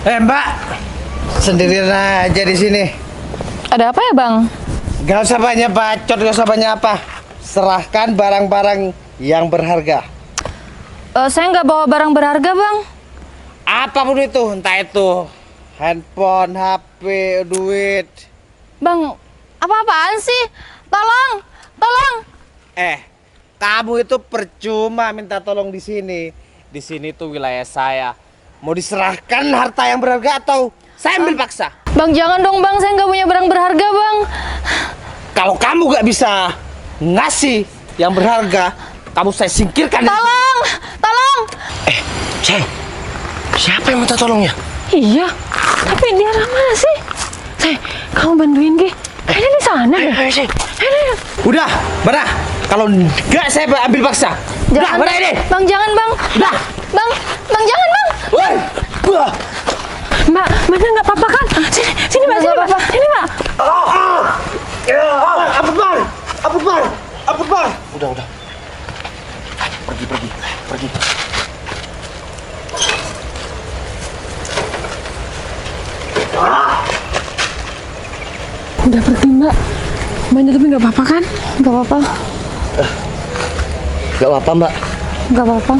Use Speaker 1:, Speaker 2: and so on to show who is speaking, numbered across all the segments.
Speaker 1: Mbak, sendirian aja di sini.
Speaker 2: Ada apa ya, Bang?
Speaker 1: Gak usah banyak bacot, gak usah banyak apa. Serahkan barang-barang yang berharga.
Speaker 2: Saya nggak bawa barang berharga, Bang.
Speaker 1: Apapun itu, entah itu handphone, HP, duit.
Speaker 2: Bang, apa-apaan sih? Tolong, tolong.
Speaker 1: Kamu itu percuma minta tolong di sini. Di sini tuh wilayah saya. Mau diserahkan harta yang berharga atau saya ambil paksa?
Speaker 2: Bang, jangan dong, Bang. Saya nggak punya barang berharga, Bang.
Speaker 1: Kalau kamu gak bisa ngasih yang berharga, kamu saya singkirkan.
Speaker 2: Tolong, tolong.
Speaker 1: Ceng, siapa yang minta tolongnya?
Speaker 2: Iya, tapi dia mana sih? Kamu bantuin, Ge. Kayaknya di sana.
Speaker 1: Ayo. Udah, mana? Kalau enggak saya ambil paksa. Udah, mana ini?
Speaker 2: Bang, jangan, Bang.
Speaker 1: Udah.
Speaker 2: Bang, jangan, Bang.
Speaker 1: Woi.
Speaker 2: Mbak, mana nggak apa-apa kan? Sini, Mbak, sini, Mbak. Sini, Mbak.
Speaker 1: Apa bang? Udah. Pergi.
Speaker 2: Udah pergi, Mbak. Mbaknya tapi nggak apa-apa kan? Nggak apa-apa.
Speaker 1: Gak apa-apa mbak.
Speaker 2: Nggak apa-apa.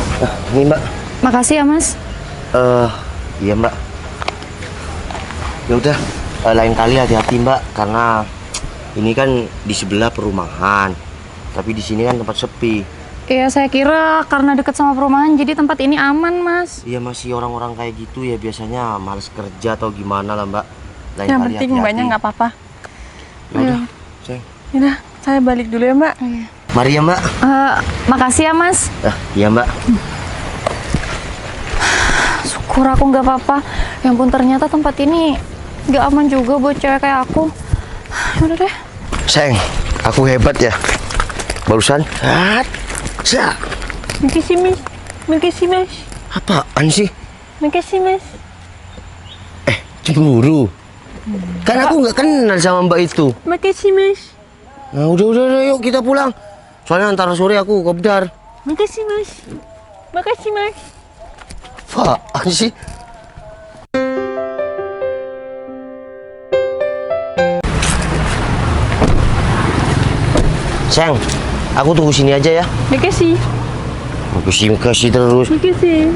Speaker 1: Ini mbak.
Speaker 2: Makasih ya, Mas.
Speaker 1: Iya mbak. Ya udah, lain kali hati-hati mbak, karena ini kan di sebelah perumahan, tapi di sini kan tempat sepi.
Speaker 2: Iya, saya kira karena dekat sama perumahan jadi tempat ini aman, Mas.
Speaker 1: Iya, masih orang-orang kayak gitu ya biasanya males kerja atau gimana lah mbak. Lain
Speaker 2: Yang
Speaker 1: kali
Speaker 2: penting
Speaker 1: hati-hati.
Speaker 2: Mbaknya nggak apa-apa.
Speaker 1: Ya udah, Ceng.
Speaker 2: Yaudah, saya balik dulu ya, Mbak.
Speaker 1: Mari ya mbak.
Speaker 2: Makasih ya, Mas.
Speaker 1: Iya mbak.
Speaker 2: Syukur aku nggak apa-apa. Yang pun ternyata tempat ini nggak aman juga buat cewek kayak aku. Udah deh.
Speaker 1: Ceng, aku hebat ya. Barusan.
Speaker 2: Makasih, Mas. Makasih, Mas.
Speaker 1: Apaan sih?
Speaker 2: Makasih, Mas.
Speaker 1: Cemburu. Kan aku nggak kenal sama mbak itu.
Speaker 2: Makasih, Mas.
Speaker 1: Nah udah yuk kita pulang. Soalnya antara sore aku kopdar.
Speaker 2: Makasih, Mas. Makasih, Mas.
Speaker 1: Apaan sih? Sayang, aku tunggu sini aja ya.
Speaker 2: Makasih.
Speaker 1: Makasih terus.
Speaker 2: Makasih.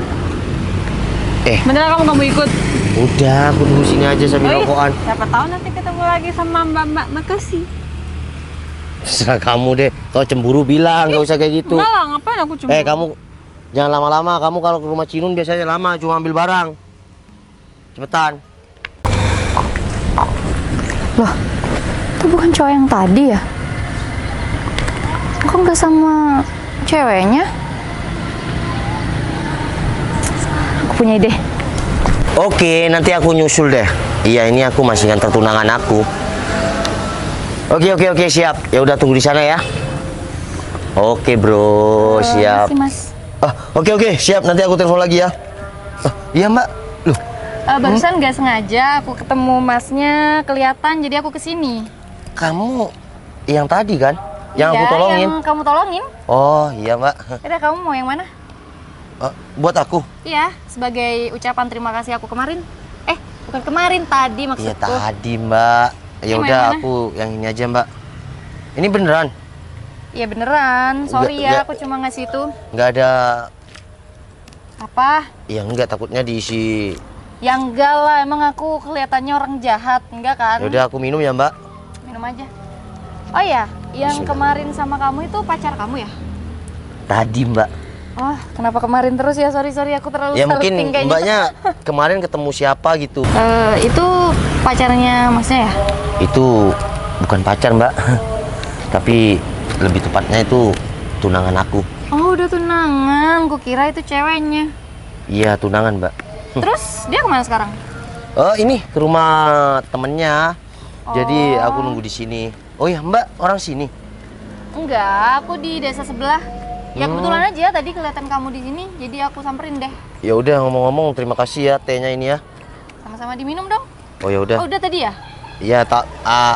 Speaker 2: Beneran kamu nggak mau ikut?
Speaker 1: Udah, aku tunggu sini aja sambil rokokan.
Speaker 2: Siapa tahu nanti ketemu lagi sama Mbak. Makasih.
Speaker 1: Terserah kamu deh. Kalau cemburu bilang, nggak usah kayak gitu.
Speaker 2: Enggak lah, ngapain aku cemburu?
Speaker 1: Kamu jangan lama-lama. Kamu kalau ke rumah Cinun biasanya lama, cuma ambil barang. Cepetan.
Speaker 2: Loh, itu bukan cowok yang tadi ya? Kok nggak sama ceweknya? Aku punya ide.
Speaker 1: Oke, nanti aku nyusul deh. Iya, ini aku masih ngantar tunangan aku. Oke, siap. Ya udah tunggu di sana ya. Oke, bro, siap.
Speaker 2: Makasih, Mas.
Speaker 1: Oke, siap. Nanti aku telepon lagi ya. Iya, Mbak. Loh,
Speaker 2: Barusan nggak sengaja aku ketemu Masnya kelihatan, jadi aku kesini.
Speaker 1: kamu yang tadi kan? Yang
Speaker 2: Iya,
Speaker 1: aku tolongin.
Speaker 2: yang kamu tolongin.
Speaker 1: Oh, iya, Mbak.
Speaker 2: Udah, kamu mau yang mana?
Speaker 1: Buat aku.
Speaker 2: Iya, sebagai ucapan terima kasih aku kemarin. Bukan kemarin, tadi maksudku.
Speaker 1: Iya, tadi, Mbak. Ya
Speaker 2: Ini
Speaker 1: udah,
Speaker 2: yang mana?
Speaker 1: aku yang ini aja, Mbak. Ini beneran?
Speaker 2: Iya beneran, sorry
Speaker 1: Enggak.
Speaker 2: ya, aku cuma ngasih itu.
Speaker 1: Nggak ada.
Speaker 2: Apa?
Speaker 1: Ya enggak, takutnya diisi.
Speaker 2: Ya enggak lah, emang aku kelihatannya orang jahat, enggak kan?
Speaker 1: Ya udah, aku minum ya, Mbak.
Speaker 2: Minum aja. Oh iya, yang kemarin sama kamu itu pacar kamu ya?
Speaker 1: Tadi, Mbak.
Speaker 2: Oh, kenapa kemarin terus ya? Sorry, aku terlalu
Speaker 1: Ya mungkin
Speaker 2: salting kayaknya.
Speaker 1: mbaknya kemarin ketemu siapa gitu.
Speaker 2: Itu pacarnya Masnya ya?
Speaker 1: Itu bukan pacar, Mbak. Tapi lebih tepatnya itu tunangan aku.
Speaker 2: Oh, udah tunangan. Kukira itu ceweknya.
Speaker 1: Iya, tunangan, Mbak.
Speaker 2: Terus dia kemana sekarang?
Speaker 1: Oh, ini ke rumah temennya. Jadi
Speaker 2: Oh.
Speaker 1: aku nunggu di sini. Oh ya, Mbak, orang sini.
Speaker 2: Enggak, aku di desa sebelah. Ya kebetulan aja tadi kelihatan kamu di sini, jadi aku samperin deh.
Speaker 1: Ya udah, ngomong-ngomong, terima kasih ya tehnya ini ya.
Speaker 2: Sama-sama diminum dong.
Speaker 1: Oh ya udah.
Speaker 2: Oh, udah tadi ya?
Speaker 1: Iya,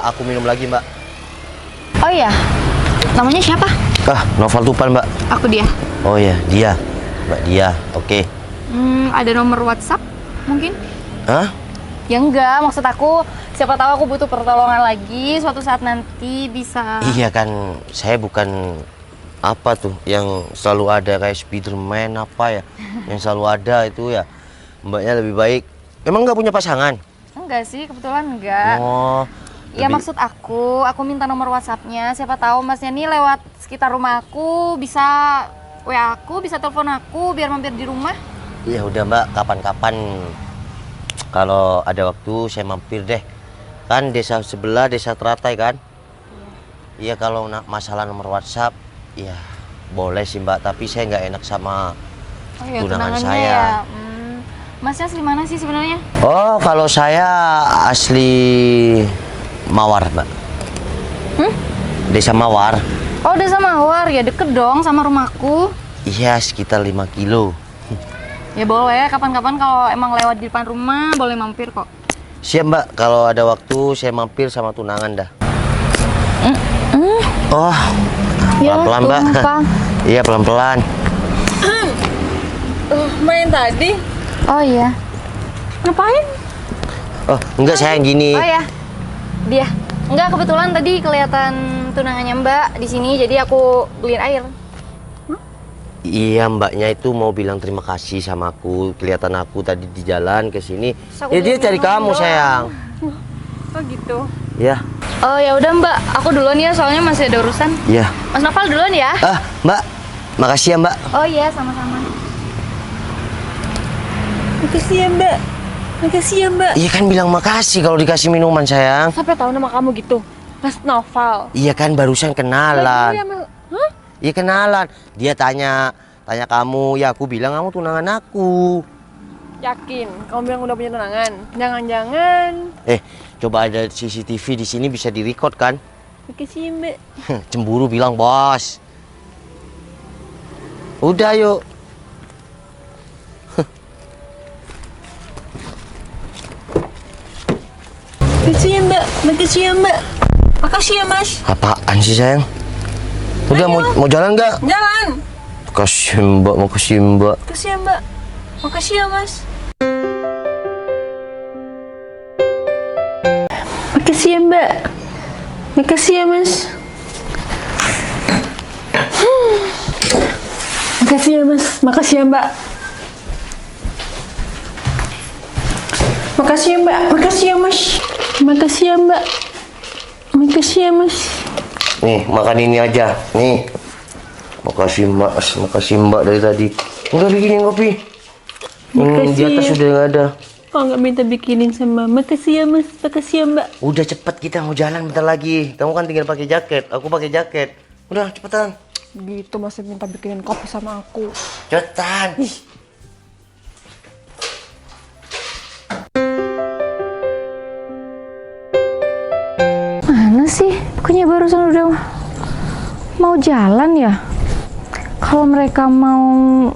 Speaker 1: aku minum lagi, Mbak.
Speaker 2: Oh iya. Namanya siapa?
Speaker 1: Noval Tupan, Mbak.
Speaker 2: Aku dia.
Speaker 1: Oh ya, dia. Mbak dia. Oke.
Speaker 2: Ada nomor WhatsApp mungkin?
Speaker 1: Hah?
Speaker 2: Ya enggak, maksud aku siapa tahu aku butuh pertolongan lagi suatu saat nanti bisa.
Speaker 1: Iya kan, saya bukan apa tuh yang selalu ada kayak Spiderman apa ya, yang selalu ada itu ya. Mbaknya lebih baik. Emang nggak punya pasangan?
Speaker 2: Enggak sih, kebetulan enggak.
Speaker 1: Oh,
Speaker 2: Ya
Speaker 1: lebih-
Speaker 2: maksud aku minta nomor WhatsApp-nya. Siapa tahu masnya nih lewat sekitar rumah aku bisa WA aku, bisa telepon aku biar mampir di rumah.
Speaker 1: Ya udah Mbak, kapan-kapan kalau ada waktu saya mampir deh. Kan desa sebelah, desa Teratai kan? Iya kalau masalah nomor WhatsApp, ya boleh sih Mbak. Tapi saya nggak enak sama
Speaker 2: Oh iya,
Speaker 1: tunangan
Speaker 2: tunangannya
Speaker 1: saya.
Speaker 2: ya. Masnya asli mana sih sebenarnya?
Speaker 1: Oh, kalau saya asli Mawar, Mbak. Desa Mawar.
Speaker 2: Oh, Desa Mawar, ya deket dong sama rumahku.
Speaker 1: Iya, sekitar 5 kilo.
Speaker 2: Ya boleh, kapan-kapan kalau emang lewat di depan rumah boleh mampir kok.
Speaker 1: Siap Mbak, kalau ada waktu saya mampir sama tunangan dah. Oh,
Speaker 2: Ya,
Speaker 1: pelan-pelan Mbak.
Speaker 2: tumpah.
Speaker 1: Iya, pelan-pelan.
Speaker 3: Main tadi.
Speaker 2: Oh iya.
Speaker 3: Ngapain?
Speaker 1: Oh, enggak saya yang gini.
Speaker 2: Oh ya. Dia. Enggak, kebetulan tadi kelihatan tunangannya Mbak di sini jadi aku beliin air.
Speaker 1: Iya, Mbaknya itu mau bilang terima kasih sama aku. Kelihatan aku tadi di jalan ke sini.
Speaker 2: Terus aku
Speaker 1: Ya dia
Speaker 2: beliin
Speaker 1: cari
Speaker 2: minum
Speaker 1: kamu,
Speaker 2: doang.
Speaker 1: sayang.
Speaker 3: Oh gitu.
Speaker 1: Ya,
Speaker 2: Oh ya udah Mbak, aku duluan ya soalnya masih ada urusan.
Speaker 1: ya.
Speaker 2: Mas Noval duluan ya.
Speaker 1: Ah, Mbak. Makasih ya, Mbak.
Speaker 2: Oh iya, sama-sama.
Speaker 3: Makasih ya Mbak. Makasih ya Mbak.
Speaker 1: Iya kan bilang makasih kalau dikasih minuman, sayang.
Speaker 3: Sampai tahu nama kamu gitu. Mas Noval.
Speaker 1: Iya kan barusan kenalan.
Speaker 3: Iya, Mas. Hah?
Speaker 1: Iya kenalan. Dia tanya kamu, ya aku bilang kamu tunangan aku.
Speaker 3: Yakin? Kamu bilang udah punya tunangan? Jangan-jangan.
Speaker 1: Coba ada CCTV di sini bisa direcord kan?
Speaker 3: Makasih ya Mbak.
Speaker 1: Cemburu bilang bos. Udah yuk.
Speaker 3: Makasih ya Mbak. Makasih ya Mbak. Makasih ya Mas.
Speaker 1: Apaan sih sayang? Udah mau jalan nggak?
Speaker 3: Jalan.
Speaker 1: Makasih Mbak, makasih Mbak.
Speaker 3: Makasih ya Mbak. Makasih ya Mas. Makasih ya Mbak. Makasih ya Mas. Makasih ya Mas. Makasih ya Mbak. Makasih ya Mbak. Makasih ya Mas. Makasih ya Mbak. Makasih ya Mas.
Speaker 1: Nih makan ini aja. Nih. Makasih Mbak, makasih Mbak dari tadi. Udah bikinin kopi. Di
Speaker 3: Makasih
Speaker 1: atas
Speaker 3: ya.
Speaker 1: sudah nggak ada.
Speaker 3: Oh nggak minta bikinin sama. Makasih ya Mas. Makasih ya Mbak.
Speaker 1: Udah cepet kita mau jalan bentar lagi. Kamu kan tinggal pakai jaket, aku pakai jaket. Udah cepetan.
Speaker 3: Gitu masih minta bikinin kopi sama aku.
Speaker 1: Cepetan.
Speaker 2: Mana sih? Bukannya barusan udah mau jalan ya? Kalau mereka mau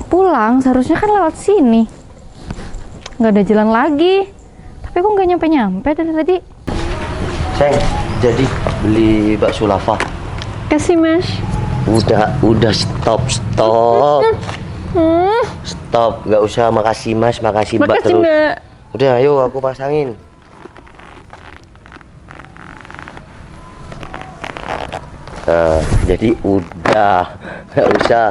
Speaker 2: pulang seharusnya kan lewat sini. Nggak ada jalan lagi. Tapi kok nggak nyampe-nyampe dari tadi?
Speaker 1: Sayang, jadi beli bakso lava.
Speaker 3: Kasih Mas.
Speaker 1: Udah stop. Stop, nggak usah makasih Mas, makasih Mbak
Speaker 3: Makasih
Speaker 1: terus.
Speaker 3: Mbak.
Speaker 1: Udah, ayo aku pasangin. Jadi udah, nggak usah.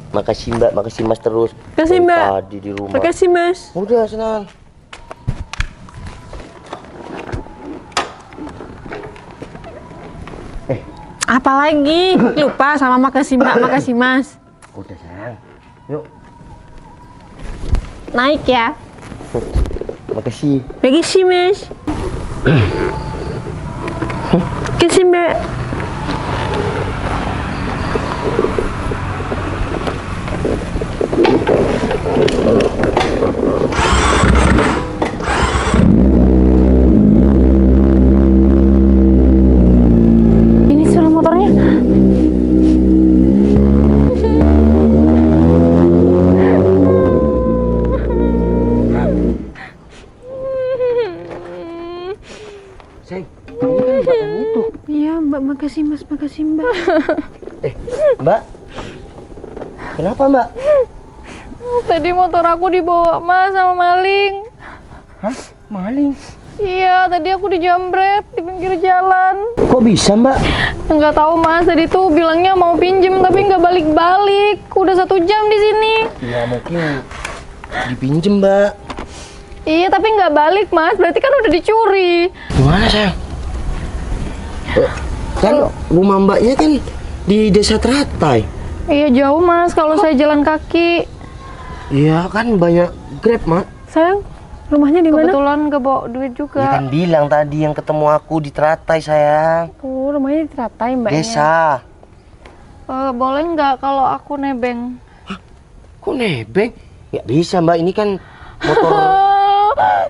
Speaker 1: Makasih Mbak, makasih Mas terus.
Speaker 3: Makasih,
Speaker 1: Dari
Speaker 3: Mbak.
Speaker 1: Tadi di rumah.
Speaker 3: Makasih Mas.
Speaker 1: Udah senang.
Speaker 3: Apalagi lupa sama makasih Mbak, makasih Mas.
Speaker 1: Udah sayang. Yuk,
Speaker 3: Naik ya.
Speaker 1: makasih.
Speaker 3: Makasih Mas. Makasih Mbak.
Speaker 2: Ini suara motornya.
Speaker 1: Sayang, ini kan Mbak yang itu.
Speaker 3: Iya Mbak, makasih Mas, makasih Mbak.
Speaker 1: Mbak, kenapa Mbak?
Speaker 2: Tadi motor aku dibawa Mas sama maling.
Speaker 1: Hah? Maling?
Speaker 2: Iya, tadi aku dijambret di pinggir jalan.
Speaker 1: Kok bisa mbak?
Speaker 2: Nggak tahu mas, tadi tuh bilangnya mau pinjem tapi nggak balik-balik. Udah 1 jam di sini.
Speaker 1: Ya mungkin dipinjem mbak.
Speaker 2: Iya, tapi nggak balik mas. Berarti kan udah dicuri.
Speaker 1: Gimana sayang? Kan rumah mbaknya kan di desa Teratai.
Speaker 2: Iya jauh mas. Kalau saya jalan kaki.
Speaker 1: Iya kan banyak Grab mak.
Speaker 3: Sayang, rumahnya di mana?
Speaker 2: Kebetulan nggak bawa duit
Speaker 1: Ya
Speaker 2: juga.
Speaker 1: kan bilang tadi yang ketemu aku di Teratai sayang.
Speaker 3: Oh, rumahnya di Teratai mbaknya.
Speaker 1: Desa.
Speaker 2: Boleh nggak kalau aku nebeng?
Speaker 1: Kok nebeng? Nggak bisa mbak, ini kan motor.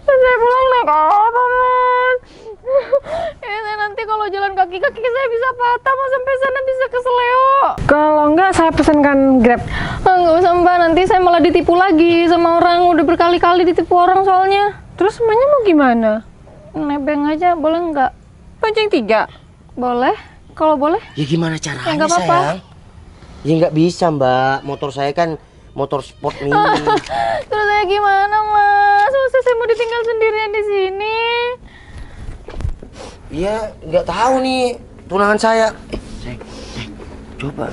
Speaker 2: Saya pulang naik apa mas? Saya nanti kalau jalan kaki saya bisa patah mas, sampai sana bisa keseleo.
Speaker 3: Kalau enggak saya pesankan Grab.
Speaker 2: Nggak usah mbak, nanti saya malah ditipu lagi sama orang. Udah berkali-kali ditipu orang soalnya.
Speaker 3: Terus semuanya mau gimana?
Speaker 2: Nebeng aja boleh nggak?
Speaker 3: Bonceng 3.
Speaker 2: Boleh, kalau boleh.
Speaker 1: Ya gimana caranya
Speaker 2: nggak apa-apa.
Speaker 1: sayang? Ya nggak bisa mbak, motor saya kan motor sport mini.
Speaker 2: Terus saya gimana mas? Masa saya mau ditinggal sendirian di sini?
Speaker 1: Iya nggak tahu nih tunangan saya. Sayang, coba.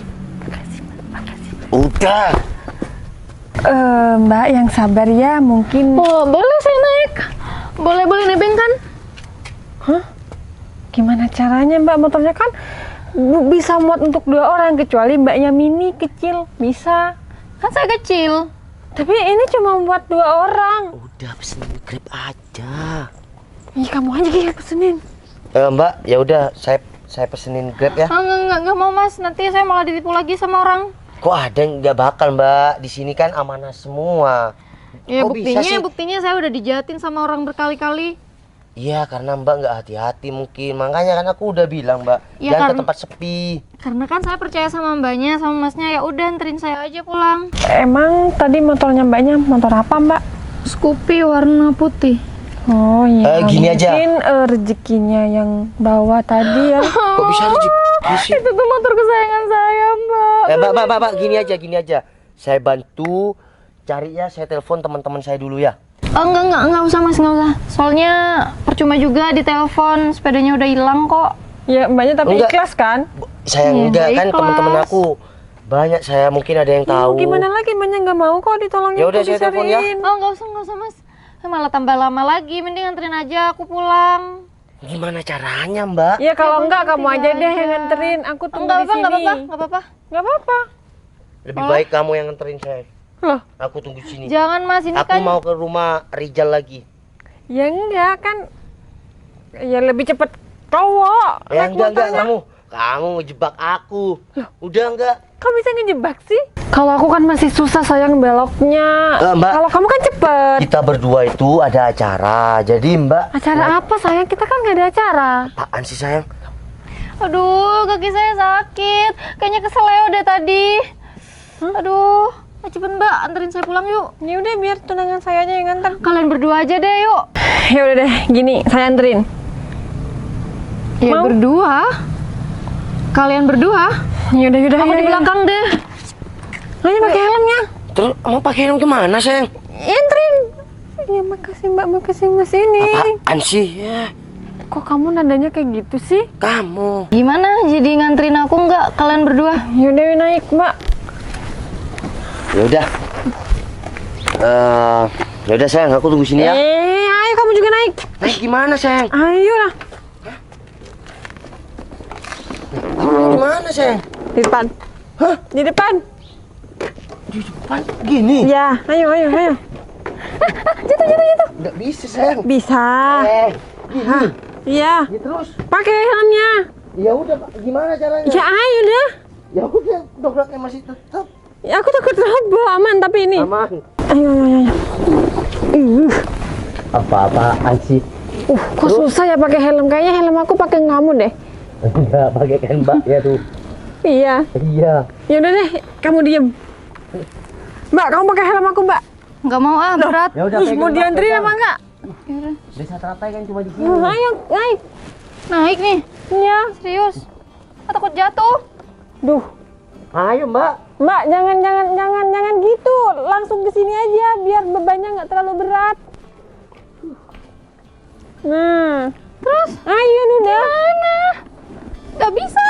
Speaker 1: Udah.
Speaker 3: Mbak yang sabar ya, mungkin.
Speaker 2: Oh boleh saya naik. Boleh nebeng kan?
Speaker 3: Hah? Gimana caranya mbak? Motornya kan bisa muat untuk 2 orang, kecuali mbaknya mini kecil bisa.
Speaker 2: Kan saya kecil.
Speaker 3: Tapi ini cuma buat 2 orang.
Speaker 1: Udah pesenin Grab aja.
Speaker 3: Iya kamu aja yang pesenin.
Speaker 1: Mbak, ya udah saya pesenin Grab ya.
Speaker 2: Enggak mau mas. Nanti saya malah ditipu lagi sama orang.
Speaker 1: Kok ada yang nggak bakal mbak? Di sini kan amanah semua.
Speaker 2: Ya
Speaker 1: Kok bisa sih?
Speaker 2: buktinya saya udah dijahatin sama orang berkali-kali.
Speaker 1: Iya karena mbak nggak hati-hati mungkin. Makanya kan aku udah bilang mbak,
Speaker 2: Ya,
Speaker 1: jangan ke tempat sepi.
Speaker 2: Karena kan saya percaya sama mbaknya, sama masnya. Ya udah anterin saya aja pulang.
Speaker 3: Emang tadi motornya mbaknya motor apa mbak?
Speaker 2: Scoopy warna putih.
Speaker 3: Oh iya.
Speaker 1: Gini aja.
Speaker 3: Mungkin rezekinya yang bawa tadi ya.
Speaker 1: Kok bisa rezeki?
Speaker 2: Itu tuh motor kesayangan saya mbak.
Speaker 1: Mbak, gini aja. Saya bantu cari ya, saya telepon teman-teman saya dulu ya.
Speaker 2: Oh enggak usah mas, enggak usah. Soalnya percuma juga ditelepon, sepedanya udah hilang kok.
Speaker 3: Ya mbaknya tapi
Speaker 1: Enggak.
Speaker 3: ikhlas kan?
Speaker 1: Saya
Speaker 2: Iya,
Speaker 1: enggak
Speaker 2: nggak
Speaker 1: kan
Speaker 2: ikhlas.
Speaker 1: teman-teman aku banyak, saya mungkin ada yang tahu.
Speaker 3: Gimana lagi mbaknya nggak mau kok ditolongin.
Speaker 1: Ya udah,
Speaker 3: kok
Speaker 1: saya telepon ya.
Speaker 3: disariin.
Speaker 2: Oh enggak usah mas. Malah tambah lama lagi, mending anterin aja aku pulang.
Speaker 1: Gimana caranya mbak?
Speaker 3: Ya kalau
Speaker 2: Ya,
Speaker 3: enggak
Speaker 2: berarti
Speaker 3: kamu aja
Speaker 2: tiga
Speaker 3: deh
Speaker 2: aja.
Speaker 3: yang nganterin. Aku tunggu
Speaker 2: Enggak
Speaker 3: di
Speaker 2: apa-apa,
Speaker 3: sini.
Speaker 2: enggak apa-apa.
Speaker 3: Nggak apa-apa.
Speaker 1: Lebih baik kamu yang nganterin saya.
Speaker 3: Loh,
Speaker 1: Aku tunggu di sini.
Speaker 2: Jangan mas, ini
Speaker 1: Aku
Speaker 2: kan
Speaker 1: mau ke rumah Rijal lagi.
Speaker 3: ya enggak kan. Ya lebih cepet cowok.
Speaker 1: Ya
Speaker 3: naik
Speaker 1: enggak
Speaker 3: motornya.
Speaker 1: kamu ngejebak aku. Udah enggak?
Speaker 3: Kok bisa ngejebak sih? Kalau aku kan masih susah sayang beloknya.
Speaker 1: Mbak.
Speaker 3: Kalau kamu kan cepet.
Speaker 1: Kita berdua itu ada acara. Jadi mbak,
Speaker 3: Acara apa sayang? Kita kan nggak ada acara.
Speaker 1: apaan sih sayang?
Speaker 2: aduh, kaki saya sakit. Kayaknya keseleo deh tadi. Aduh, cepet mbak, anterin saya pulang yuk.
Speaker 3: Ya udah biar tunangan saya aja yang nganter.
Speaker 2: Kalian berdua aja deh yuk.
Speaker 3: Ya udah deh, gini saya anterin.
Speaker 2: Ya
Speaker 3: Mau?
Speaker 2: berdua. Kalian berdua.
Speaker 3: Ya udah
Speaker 2: Aku di belakang deh.
Speaker 3: Ayo pakai helmnya.
Speaker 1: Terus mau pakai helm kemana sayang?
Speaker 3: Ya, anterin. Ya makasih mbak, makasih mas ini.
Speaker 1: Apaan sih? Ya,
Speaker 3: Kok kamu nadanya kayak gitu sih?
Speaker 1: kamu.
Speaker 2: Gimana? Jadi nganterin aku nggak kalian berdua?
Speaker 3: Ya udah naik mbak.
Speaker 1: Ya udah. Ya udah sayang, aku tunggu sini ya.
Speaker 3: Ayo kamu juga naik.
Speaker 1: Naik gimana sayang?
Speaker 3: Ayo lah.
Speaker 1: Gimana sayang?
Speaker 3: Di depan.
Speaker 1: Hah?
Speaker 3: Di depan.
Speaker 1: Di depan gini?
Speaker 3: Ya, ayo.
Speaker 2: Jatuh.
Speaker 1: Nggak bisa sayang.
Speaker 3: Bisa.
Speaker 1: Gini.
Speaker 3: Iya.
Speaker 1: Ya terus.
Speaker 3: Pakai helmnya.
Speaker 1: Ya udah, Gimana caranya?
Speaker 3: Ya ayo dah.
Speaker 1: Ya udah, dobraknya masih tetap
Speaker 3: Ya, aku takut roboh aman tapi ini.
Speaker 1: aman.
Speaker 3: Ayo.
Speaker 1: Apa-apaan sih?
Speaker 3: Kok susah ya pakai helm? Kayaknya helm aku pakai kamu deh.
Speaker 1: Enggak pakai kan mbak ya tuh.
Speaker 3: Iya.
Speaker 1: Iya.
Speaker 3: Ya udah deh, kamu diem. Mbak, kamu pakai helm aku, Mbak.
Speaker 2: Nggak mau berat.
Speaker 1: Ya udah.
Speaker 3: Ih, mau diantri apa enggak?
Speaker 1: Desa Teratai kan cuma di sini.
Speaker 3: Ayo, naik.
Speaker 2: Naik nih.
Speaker 3: Iya.
Speaker 2: Serius. Takut jatuh.
Speaker 3: Duh.
Speaker 1: Ayo mbak.
Speaker 3: Mbak, jangan gitu. Langsung ke sini aja biar bebannya nggak terlalu berat. Nah,
Speaker 2: Terus?
Speaker 3: ayo udah.
Speaker 2: Mana? Gak bisa.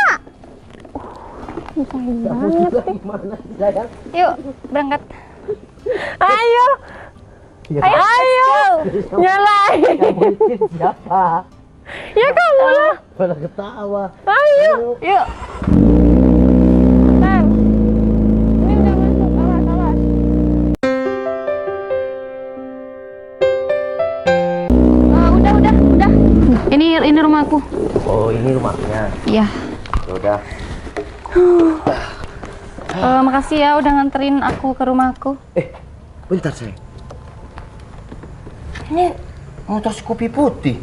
Speaker 3: Usahain banget.
Speaker 1: Gimana sayang?
Speaker 2: Yuk, berangkat.
Speaker 3: Ayo, ayo, nyalain.
Speaker 1: Siapa?
Speaker 3: Ya kamu lah.
Speaker 1: Malah ketawa.
Speaker 3: Ayo.
Speaker 2: Yuk. Bentar. Ini udah masuk. Awas, awas. Udah. Ini rumahku.
Speaker 1: Oh, ini rumahnya.
Speaker 2: Iya.
Speaker 1: Ya udah.
Speaker 2: Makasih ya udah nganterin aku ke rumahku.
Speaker 1: Bentar sayang. Ini motor Scoopy putih.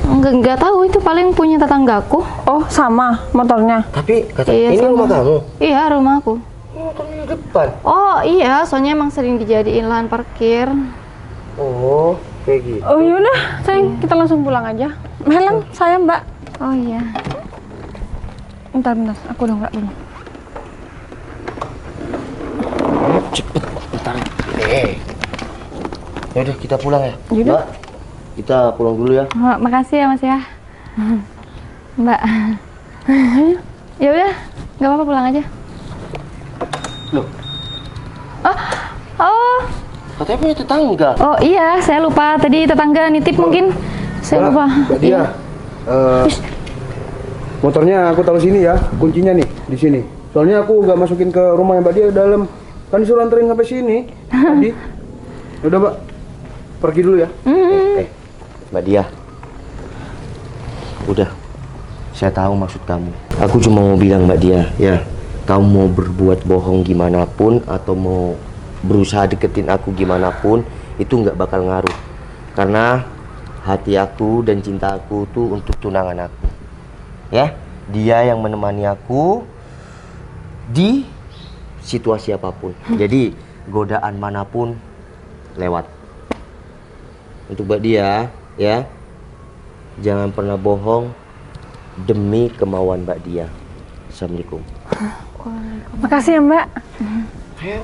Speaker 2: Nggak tahu, itu paling punya tetanggaku.
Speaker 3: Oh, sama motornya.
Speaker 1: Tapi kata
Speaker 2: Iya,
Speaker 1: ini
Speaker 2: sama.
Speaker 1: rumah kamu.
Speaker 2: Iya, rumahku.
Speaker 1: Motornya di depan.
Speaker 2: Oh iya, soalnya emang sering dijadiin lahan parkir.
Speaker 1: Oh, kayak gitu.
Speaker 3: Oh yaudah, sayang, kita langsung pulang aja. Helm, saya Mbak.
Speaker 2: Oh iya.
Speaker 3: Bentar, aku udah nggak dulu.
Speaker 1: Cepet, bentar. Ya udah kita pulang ya.
Speaker 3: Yaudah.
Speaker 1: Mbak, kita pulang dulu ya.
Speaker 2: Makasih ya Mas ya. Mbak. Ya udah, nggak apa-apa, pulang aja.
Speaker 1: Loh,
Speaker 2: Oh,
Speaker 1: katanya punya tetangga.
Speaker 2: oh iya, saya lupa tadi tetangga nitip mungkin. Saya lupa.
Speaker 4: Mbak Dia, motornya aku taruh sini ya, kuncinya nih di sini. Soalnya aku nggak masukin ke rumah Mbak Dia ke dalam, kan disuruh anterin sampai sini. Tadi, udah Mbak, pergi dulu ya.
Speaker 1: Mbak Dia. Udah, saya tahu maksud kamu. Aku cuma mau bilang Mbak Dia, ya, kamu mau berbuat bohong gimana pun atau mau berusaha deketin aku gimana pun, itu nggak bakal ngaruh. Karena hati aku dan cinta aku tuh untuk tunangan aku. Ya, dia yang menemani aku di situasi apapun. Jadi godaan manapun lewat. Untuk Mbak Dia, ya, jangan pernah bohong demi kemauan Mbak Dia. Assalamualaikum.
Speaker 3: Makasih ya Mbak.
Speaker 1: Ayo.